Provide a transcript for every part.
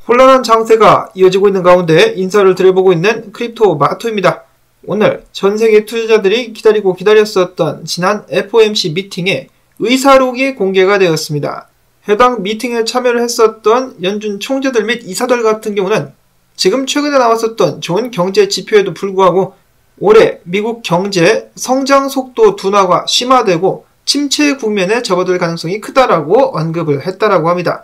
혼란한 장세가 이어지고 있는 가운데 인사를 드려보고 있는 크립토마토입니다. 오늘 전세계 투자자들이 기다리고 기다렸었던 지난 FOMC 미팅에 의사록이 공개가 되었습니다. 해당 미팅에 참여를 했었던 연준 총재들 및 이사들 같은 경우는 지금 최근에 나왔었던 좋은 경제 지표에도 불구하고 올해 미국 경제 성장 속도 둔화가 심화되고 침체 국면에 접어들 가능성이 크다라고 언급을 했다라고 합니다.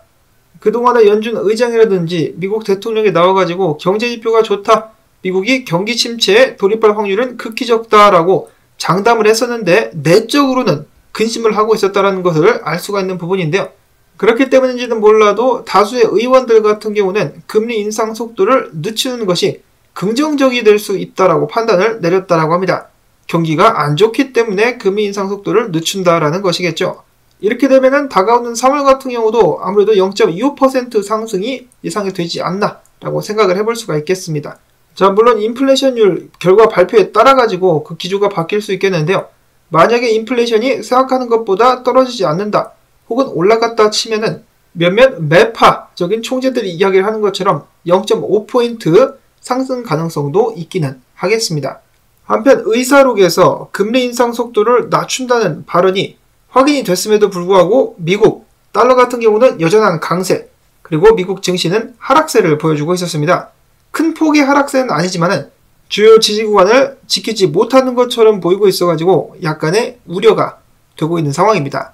그동안의 연준 의장이라든지 미국 대통령이 나와가지고 경제지표가 좋다, 미국이 경기 침체에 돌입할 확률은 극히 적다라고 장담을 했었는데 내적으로는 근심을 하고 있었다는 것을 알 수가 있는 부분인데요. 그렇기 때문인지는 몰라도 다수의 의원들 같은 경우는 금리 인상 속도를 늦추는 것이 긍정적이 될 수 있다라고 판단을 내렸다라고 합니다. 경기가 안 좋기 때문에 금리 인상 속도를 늦춘다라는 것이겠죠. 이렇게 되면은 다가오는 3월 같은 경우도 아무래도 0.25% 상승이 예상이 되지 않나라고 생각을 해볼 수가 있겠습니다. 자, 물론 인플레이션율 결과 발표에 따라 가지고 그 기조가 바뀔 수 있겠는데요. 만약에 인플레이션이 생각하는 것보다 떨어지지 않는다, 혹은 올라갔다 치면은 몇몇 매파적인 총재들이 이야기를 하는 것처럼 0.5포인트 상승 가능성도 있기는 하겠습니다. 한편 의사록에서 금리 인상 속도를 낮춘다는 발언이 확인이 됐음에도 불구하고 미국 달러 같은 경우는 여전한 강세, 그리고 미국 증시는 하락세를 보여주고 있었습니다. 큰 폭의 하락세는 아니지만은 주요 지지 구간을 지키지 못하는 것처럼 보이고 있어가지고 약간의 우려가 되고 있는 상황입니다.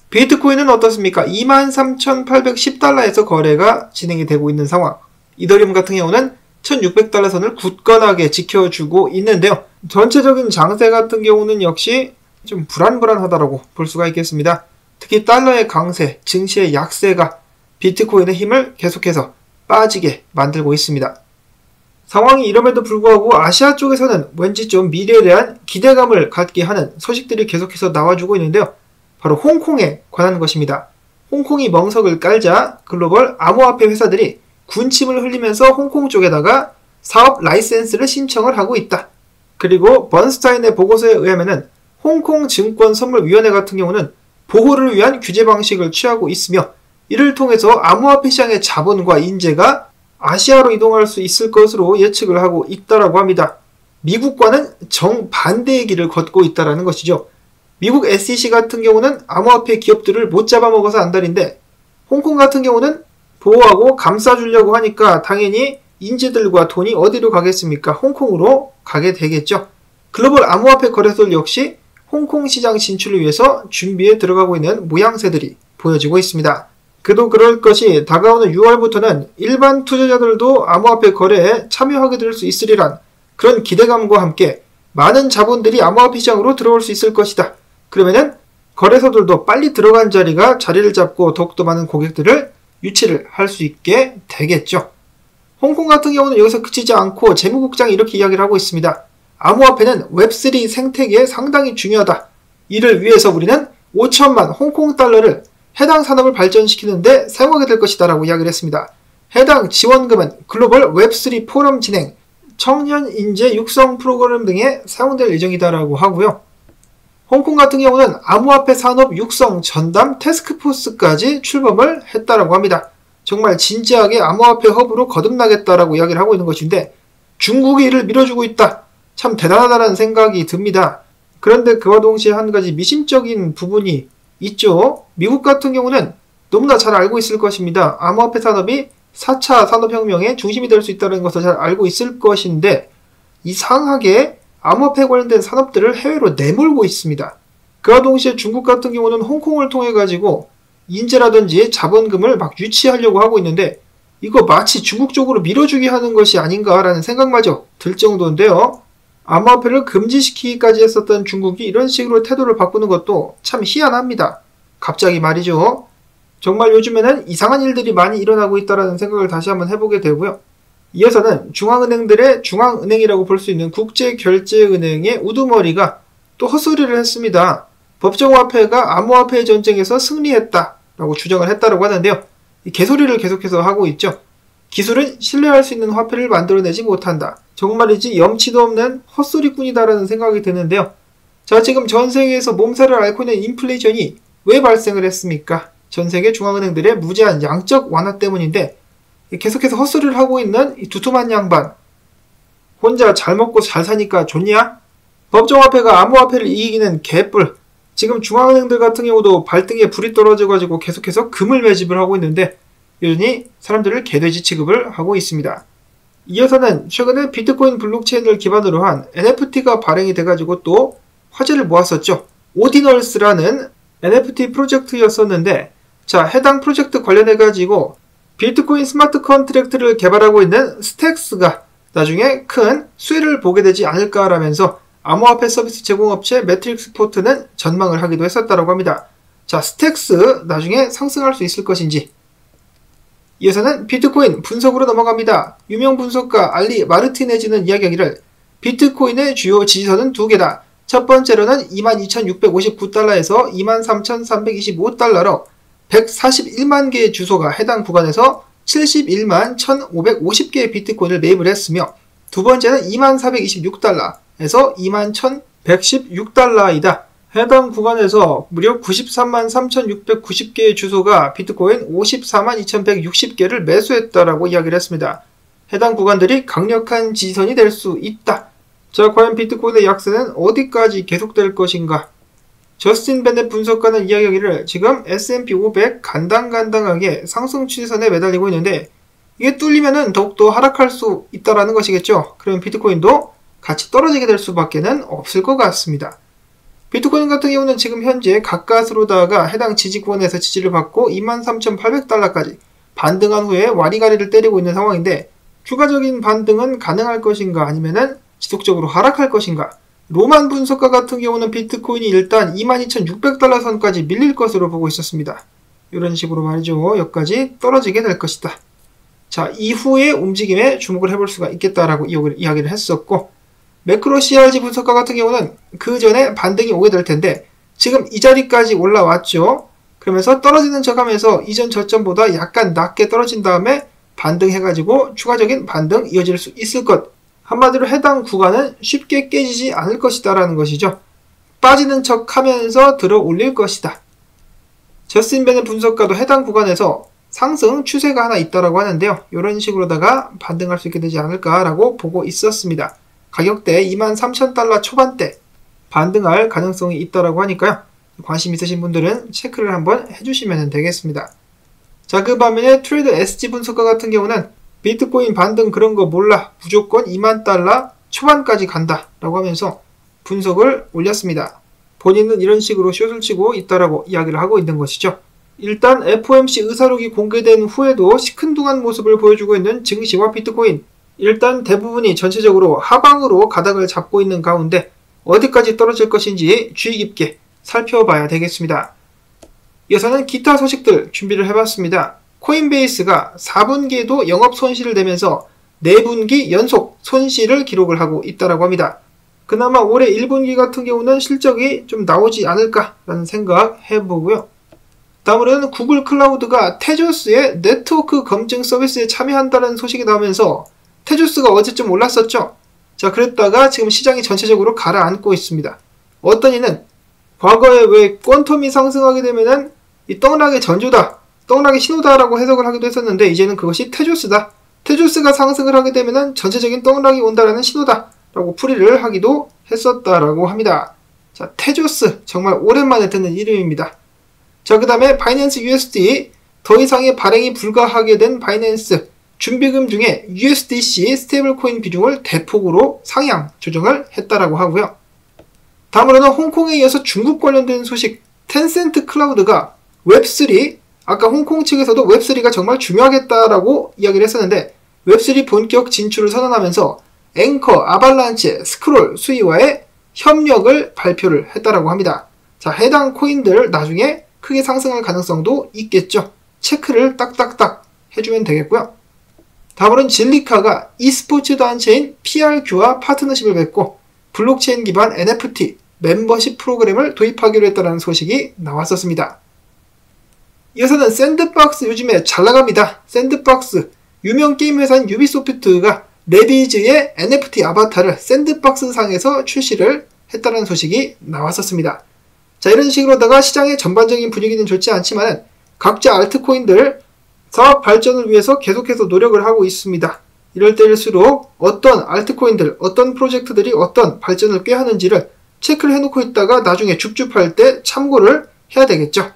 비트코인은 어떻습니까? 23,810달러에서 거래가 진행이 되고 있는 상황. 이더리움 같은 경우는 1,600달러 선을 굳건하게 지켜주고 있는데요. 전체적인 장세 같은 경우는 역시 좀 불안불안하다라고 볼 수가 있겠습니다. 특히 달러의 강세, 증시의 약세가 비트코인의 힘을 계속해서 빠지게 만들고 있습니다. 상황이 이럼에도 불구하고 아시아 쪽에서는 왠지 좀 미래에 대한 기대감을 갖게 하는 소식들이 계속해서 나와주고 있는데요. 바로 홍콩에 관한 것입니다. 홍콩이 멍석을 깔자 글로벌 암호화폐 회사들이 군침을 흘리면서 홍콩 쪽에다가 사업 라이센스를 신청을 하고 있다. 그리고 번스타인의 보고서에 의하면은 홍콩 증권선물위원회 같은 경우는 보호를 위한 규제 방식을 취하고 있으며 이를 통해서 암호화폐 시장의 자본과 인재가 아시아로 이동할 수 있을 것으로 예측을 하고 있다라고 합니다. 미국과는 정반대의 길을 걷고 있다라는 것이죠. 미국 SEC 같은 경우는 암호화폐 기업들을 못 잡아먹어서 안달인데 홍콩 같은 경우는 보호하고 감싸주려고 하니까 당연히 인재들과 돈이 어디로 가겠습니까? 홍콩으로 가게 되겠죠. 글로벌 암호화폐 거래소들 역시 홍콩 시장 진출을 위해서 준비에 들어가고 있는 모양새들이 보여지고 있습니다. 그도 그럴 것이 다가오는 6월부터는 일반 투자자들도 암호화폐 거래에 참여하게 될 수 있으리란 그런 기대감과 함께 많은 자본들이 암호화폐 시장으로 들어올 수 있을 것이다. 그러면은 거래소들도 빨리 들어간 자리가 자리를 잡고 더욱더 많은 고객들을 유치를 할 수 있게 되겠죠. 홍콩 같은 경우는 여기서 그치지 않고 재무국장이 이렇게 이야기를 하고 있습니다. 암호화폐는 웹3 생태계에 상당히 중요하다. 이를 위해서 우리는 5천만 홍콩 달러를 해당 산업을 발전시키는데 사용하게 될 것이다 라고 이야기를 했습니다. 해당 지원금은 글로벌 웹3 포럼 진행, 청년 인재 육성 프로그램 등에 사용될 예정이다 라고 하고요. 홍콩 같은 경우는 암호화폐 산업 육성 전담 태스크포스까지 출범을 했다라고 합니다. 정말 진지하게 암호화폐 허브로 거듭나겠다라고 이야기를 하고 있는 것인데 중국이 이를 밀어주고 있다. 참 대단하다는 생각이 듭니다. 그런데 그와 동시에 한 가지 미심적인 부분이 있죠. 미국 같은 경우는 너무나 잘 알고 있을 것입니다. 암호화폐 산업이 4차 산업혁명의 중심이 될 수 있다는 것을 잘 알고 있을 것인데 이상하게 암호화폐 관련된 산업들을 해외로 내몰고 있습니다. 그와 동시에 중국 같은 경우는 홍콩을 통해 가지고 인재라든지 자본금을 막 유치하려고 하고 있는데 이거 마치 중국 쪽으로 밀어주기 하는 것이 아닌가라는 생각마저 들 정도인데요. 암호화폐를 금지시키기까지 했었던 중국이 이런 식으로 태도를 바꾸는 것도 참 희한합니다. 갑자기 말이죠. 정말 요즘에는 이상한 일들이 많이 일어나고 있다는 생각을 다시 한번 해보게 되고요. 이어서는 중앙은행들의 중앙은행이라고 볼 수 있는 국제결제은행의 우두머리가 또 헛소리를 했습니다. 법정화폐가 암호화폐 전쟁에서 승리했다라고 주장을 했다고 하는데요. 이 개소리를 계속해서 하고 있죠. 기술은 신뢰할 수 있는 화폐를 만들어내지 못한다. 정말이지 염치도 없는 헛소리꾼이다라는 생각이 드는데요. 자, 지금 전 세계에서 몸살을 앓고 있는 인플레이션이 왜 발생을 했습니까? 전 세계 중앙은행들의 무제한 양적 완화 때문인데 계속해서 헛소리를 하고 있는 이 두툼한 양반. 혼자 잘 먹고 잘 사니까 좋냐? 법정화폐가 암호화폐를 이기는 개뿔. 지금 중앙은행들 같은 경우도 발등에 불이 떨어져가지고 계속해서 금을 매집을 하고 있는데 여전히 사람들을 개돼지 취급을 하고 있습니다. 이어서는 최근에 비트코인 블록체인을 기반으로 한 NFT가 발행이 돼가지고 또 화제를 모았었죠. 오디널스라는 NFT 프로젝트였었는데, 자, 해당 프로젝트 관련해가지고 비트코인 스마트 컨트랙트를 개발하고 있는 스택스가 나중에 큰 수혜를 보게 되지 않을까라면서 암호화폐 서비스 제공업체 매트릭스 포트는 전망을 하기도 했었다고 합니다. 자, 스택스 나중에 상승할 수 있을 것인지. 이어서는 비트코인 분석으로 넘어갑니다. 유명 분석가 알리 마르티네즈는 이야기하기를 비트코인의 주요 지지선은 두 개다. 첫 번째로는 22,659달러에서 23,325달러로 141만 개의 주소가 해당 구간에서 71만 1,550개의 비트코인을 매입을 했으며, 두 번째는 2426달러에서 21,116달러이다. 해당 구간에서 무려 93만 3,690개의 주소가 비트코인 54만 2,160개를 매수했다라고 이야기를 했습니다. 해당 구간들이 강력한 지지선이 될 수 있다. 자, 과연 비트코인의 약세는 어디까지 계속될 것인가? 저스틴 베넷 분석가는 이야기하기를 지금 S&P 500 간당간당하게 상승 추세선에 매달리고 있는데 이게 뚫리면은 더욱더 하락할 수 있다라는 것이겠죠. 그럼 비트코인도 같이 떨어지게 될 수밖에는 없을 것 같습니다. 비트코인 같은 경우는 지금 현재 가까스로다가 해당 지지구간에서 지지를 받고 23,800달러까지 반등한 후에 와리가리를 때리고 있는 상황인데, 추가적인 반등은 가능할 것인가 아니면은 지속적으로 하락할 것인가? 로만 분석가 같은 경우는 비트코인이 일단 22,600달러 선까지 밀릴 것으로 보고 있었습니다. 이런 식으로 말이죠. 여기까지 떨어지게 될 것이다. 자, 이후의 움직임에 주목을 해볼 수가 있겠다라고 이야기를 했었고, 매크로 CRG 분석가 같은 경우는 그 전에 반등이 오게 될 텐데 지금 이 자리까지 올라왔죠. 그러면서 떨어지는 척하면서 이전 저점보다 약간 낮게 떨어진 다음에 반등해가지고 추가적인 반등 이어질 수 있을 것. 한마디로 해당 구간은 쉽게 깨지지 않을 것이다 라는 것이죠. 빠지는 척 하면서 들어 올릴 것이다. 저스틴 베넷 분석가도 해당 구간에서 상승 추세가 하나 있다라고 하는데요. 이런 식으로다가 반등할 수 있게 되지 않을까라고 보고 있었습니다. 가격대 23,000달러 초반대 반등할 가능성이 있다라고 하니까요. 관심 있으신 분들은 체크를 한번 해주시면 되겠습니다. 자, 그 반면에 트레이더 SG 분석가 같은 경우는 비트코인 반등 그런 거 몰라. 무조건 20,000달러 초반까지 간다. 라고 하면서 분석을 올렸습니다. 본인은 이런 식으로 숏을 치고 있다라고 이야기를 하고 있는 것이죠. 일단 FOMC 의사록이 공개된 후에도 시큰둥한 모습을 보여주고 있는 증시와 비트코인. 일단 대부분이 전체적으로 하방으로 가닥을 잡고 있는 가운데 어디까지 떨어질 것인지 주의 깊게 살펴봐야 되겠습니다. 이어서는 기타 소식들 준비를 해봤습니다. 코인베이스가 4분기에도 영업 손실을 내면서 4분기 연속 손실을 기록을 하고 있다고 합니다. 그나마 올해 1분기 같은 경우는 실적이 좀 나오지 않을까라는 생각 해보고요. 다음으로는 구글 클라우드가 테조스의 네트워크 검증 서비스에 참여한다는 소식이 나오면서 테조스가 어제쯤 올랐었죠. 자, 그랬다가 지금 시장이 전체적으로 가라앉고 있습니다. 어떤 이는 과거에 왜 퀀텀이 상승하게 되면은 이 떡락의 전조다, 떡락의 신호다라고 해석을 하기도 했었는데 이제는 그것이 테조스다. 테조스가 상승을 하게 되면은 전체적인 떡락이 온다라는 신호다 라고 풀이를 하기도 했었다라고 합니다. 자, 테조스 정말 오랜만에 듣는 이름입니다. 자, 그 다음에 바이낸스 USD 더 이상의 발행이 불가하게 된 바이낸스 준비금 중에 USDC 스테이블 코인 비중을 대폭으로 상향 조정을 했다라고 하고요. 다음으로는 홍콩에 이어서 중국 관련된 소식, 텐센트 클라우드가 웹3, 아까 홍콩 측에서도 웹3가 정말 중요하겠다라고 이야기를 했었는데 웹3 본격 진출을 선언하면서 앵커, 아발란체, 스크롤, 수위와의 협력을 발표를 했다라고 합니다. 자, 해당 코인들 나중에 크게 상승할 가능성도 있겠죠. 체크를 딱딱딱 해주면 되겠고요. 다음으로는 진리카가 e스포츠 단체인 PRQ와 파트너십을 맺고 블록체인 기반 NFT 멤버십 프로그램을 도입하기로 했다는 소식이 나왔었습니다. 이어서는 샌드박스 요즘에 잘 나갑니다. 샌드박스 유명 게임 회사인 유비소프트가 레비즈의 NFT 아바타를 샌드박스 상에서 출시를 했다는 소식이 나왔었습니다. 자, 이런 식으로다가 시장의 전반적인 분위기는 좋지 않지만 각자 알트코인들 사업 발전을 위해서 계속해서 노력을 하고 있습니다. 이럴 때일수록 어떤 알트코인들, 어떤 프로젝트들이 어떤 발전을 꾀하는지를 체크를 해놓고 있다가 나중에 줍줍할 때 참고를 해야 되겠죠.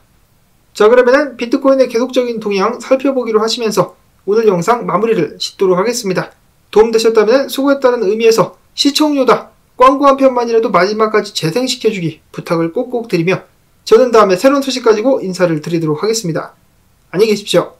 자, 그러면은 비트코인의 계속적인 동향 살펴보기로 하시면서 오늘 영상 마무리를 짓도록 하겠습니다. 도움되셨다면 수고했다는 의미에서 시청료다, 광고 한 편만이라도 마지막까지 재생시켜주기 부탁을 꼭꼭 드리며 저는 다음에 새로운 소식 가지고 인사를 드리도록 하겠습니다. 안녕히 계십시오.